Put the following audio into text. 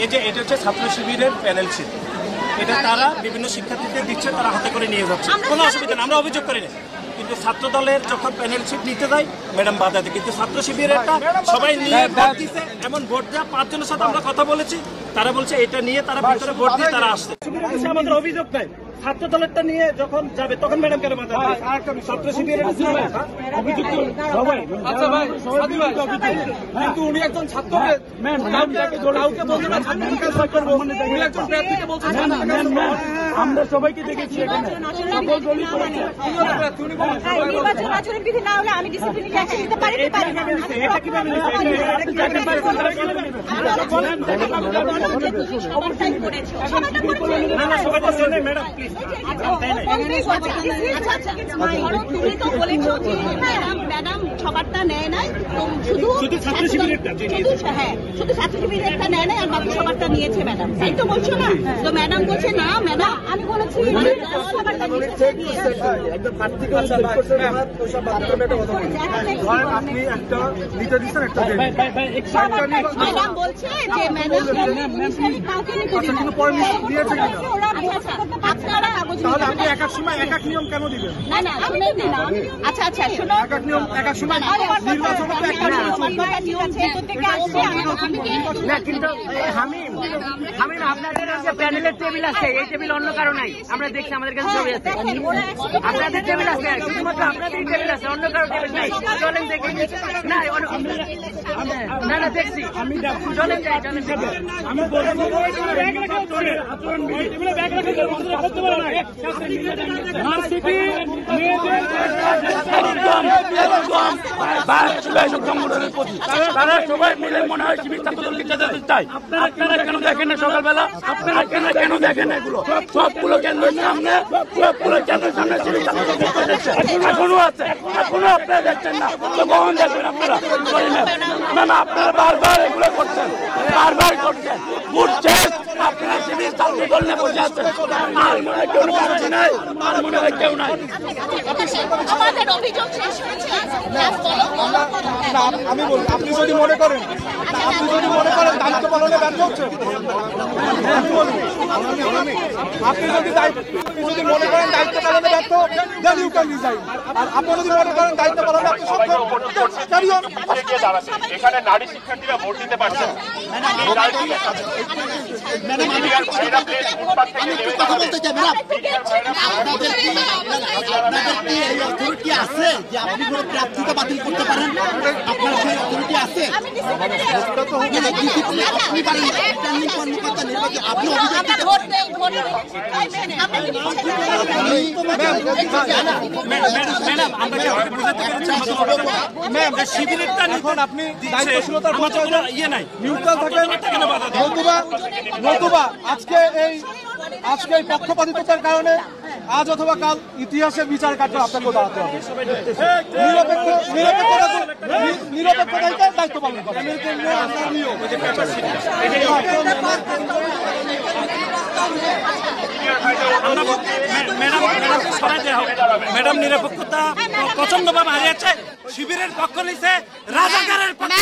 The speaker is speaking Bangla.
এটা হচ্ছে ছাত্র শিবিরের প্যানেল ছিল, এটা তারা বিভিন্ন শিক্ষার্থীদের দিচ্ছে, তারা হাতে করে নিয়ে যাচ্ছে, কোনো অসুবিধা নেই, আমরা অভিযোগ করি না। কিন্তু ছাত্র দলের যখন প্যানেল শিট নিতে যায় ম্যাডাম বাধা দেয়, কিন্তু ছাত্র শিবিরেরটা সবাই নিয়ে ভোট দিচ্ছে, এমন ভোট দেওয়া 5 জনের সাথে আমরা কথা বলেছি, তারা বলছে এটা নিয়ে তারা ভিতরে ভোট দিয়ে তারা আসছে। আমাদের অভিযোগ নাই, ছাত্র দলেরটা নিয়ে যখন যাবে তখন ম্যাডাম কেন বাধা দেয়? ছাত্র শিবিরের কিন্তু উনি একজন ছাত্রকে কাউকে বলছে না, আমরা সবাইকে দেখেছি এখানে নির্বাচন আচরণ বিধি না হলে আমি ডিসিপ্লিনারি অ্যাকশন নিতে পারি কি পারি না? এটা কিভাবে তুমি তো বলেছো যে ম্যাডাম সবারটা নেয় নাই, শুধু ছাত্র শিবিরেরটা নেয় নাই আর বাকি সবারটা নিয়েছে ম্যাডাম, তাই তো বলছো না? তো ম্যাডাম বলছে না, ম্যাডাম আমি বলেছি সবারটা নিয়েছে। ম্যাডাম বলছে যে ম্যাডাম কাউকে আপনারা কাগজ এক এক সময় এক এক নিয়ম কেন দিবেন? না না আমি দিলাম। আচ্ছা আচ্ছা শোনো, এক এক নিয়ম এক এক সময় নির্বাচন হামিম আপনাদের যে প্যানেলের টেবিল আছে, এই টেবিল অন্য কারো নাই, আমরা দেখছি আমাদের কাছে ছবি আছে। আপনাদের টেবিল আছে, শুধুমাত্র আপনাদেরই টেবিল আছে, অন্য কারো টেবিল নাই। চলেন দেখি, না না না দেখছি, চলেন যাই, চলেন আমি তারা সবাই মিলে মনে হয় শিবির ছাত্রদলকে যেতে চায়। আপনারা কেন দেখেন না সকালবেলা? আপনারা কেন দেখেন এগুলো? সবগুলো কেন্দ্রের সামনে, সবগুলো কেন্দ্রের সামনে শিবির ছাত্রদল এখনো আছে, এখনো আপনারা দেখছেন না, তো কখন দেখবেন আপনারা? না না, আপনারা বারবার এগুলো করছেন, বারবার করছেন, বুঝছেন আপনারা শিবির ছাত্রদল নিয়ে বসে আছেন, আর মনে হয় কেউ নাই, আর মনে হয় কেউ নাই। আমাদের অভিযোগ শেষ হয়েছে। আমি বলি, আপনি যদি মনে করেন দায়িত্ব পালনে ব্যর্থ হচ্ছেন, আপনি যদি মনে করেন দায়িত্ব পালনে ব্যর্থ, দেন ইউ ক্যান রিজাইন। আর আপনি যদি মনে করেন দায়িত্ব পালনে আপনি সক্ষম, ক্যারি অন। এখানে নারী শিক্ষার্থীরা ভোট দিতে পারছে না। অথরিটি আছে যে আপনি কোনো প্রার্থীকে বাতিল করতে পারেন? আপনার সেই অথরিটি আছে? আপনি পারেন রিটার্নিং কর্মকর্তা নির্বাচন, আপনি শিবিরেরটা এখন আপনি দায়িত্বশীলতার ইয়ে নাই, নিউট্রাল থাকেন, নতুবা আজকে এই পক্ষপাতিত্বের কারণে আজ অথবা কাল ইতিহাসের বিচার কার্য আপনাকে দাঁড়াতে হবে। নিরপেক্ষতাকে দায়িত্ব পালন করেন। ম্যাডাম নিরপেক্ষতা প্রচন্ডভাবে হারিয়েছে, শিবিরের পক্ষ নিছে রাজাকারের পক্ষ।